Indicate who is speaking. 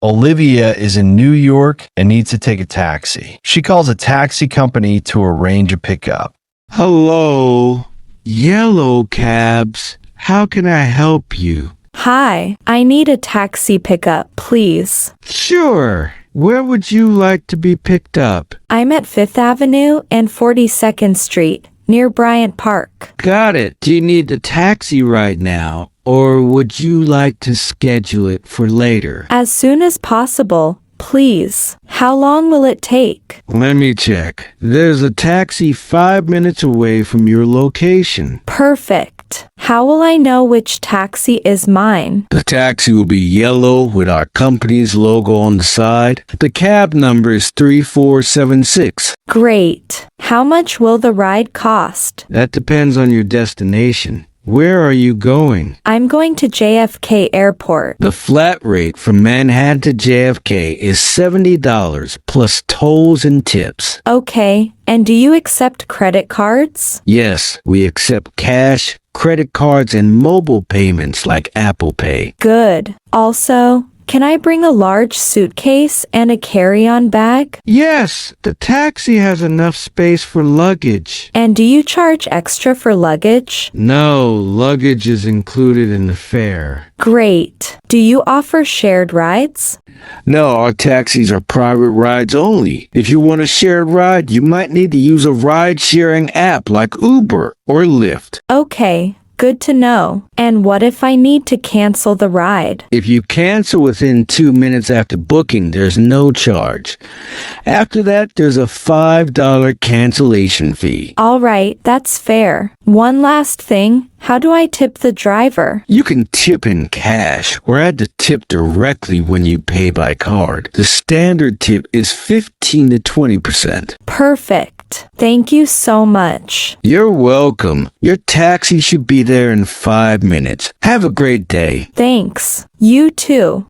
Speaker 1: Olivia is in New York and needs to take a taxi. She calls a taxi company to arrange a pickup.
Speaker 2: Hello, yellow cabs. How can I help you?
Speaker 3: Hi, I need a taxi pickup, please.
Speaker 2: Sure. Where would you like to be picked up?
Speaker 3: I'm at 5th Avenue and 42nd Street, near Bryant Park.
Speaker 2: Got it. Do you need the taxi right now, or would you like to schedule it for later?
Speaker 3: As soon as possible, please. How long will it take?
Speaker 2: Let me check. There's a taxi 5 minutes away from your location.
Speaker 3: Perfect. How will I know which taxi is mine?
Speaker 2: The taxi will be yellow with our company's logo on the side. The cab number is 3476.
Speaker 3: Great. How much will the ride cost?
Speaker 2: That depends on your destination. Where are you going?
Speaker 3: I'm going to JFK Airport.
Speaker 2: The flat rate from Manhattan to JFK is $70 plus tolls and tips.
Speaker 3: Okay, and do you accept credit cards?
Speaker 2: Yes, we accept cash, credit cards, and mobile payments like Apple Pay.
Speaker 3: Good. Also, can I bring a large suitcase and a carry-on bag?
Speaker 2: Yes, the taxi has enough space for luggage.
Speaker 3: And do you charge extra for luggage?
Speaker 2: No, luggage is included in the fare.
Speaker 3: Great. Do you offer shared rides?
Speaker 2: No, our taxis are private rides only. If you want a shared ride, you might need to use a ride-sharing app like Uber or Lyft.
Speaker 3: Okay. Good to know. And what if I need to cancel the ride?
Speaker 2: If you cancel within 2 minutes after booking, there's no charge. After that, there's a $5 cancellation fee.
Speaker 3: All right, that's fair. One last thing. How do I tip the driver?
Speaker 2: You can tip in cash or add the tip directly when you pay by card. The standard tip is 15 to 20%.
Speaker 3: Perfect. Thank you so much.
Speaker 2: You're welcome. Your taxi should be there in 5 minutes. Have a great day.
Speaker 3: Thanks. You too.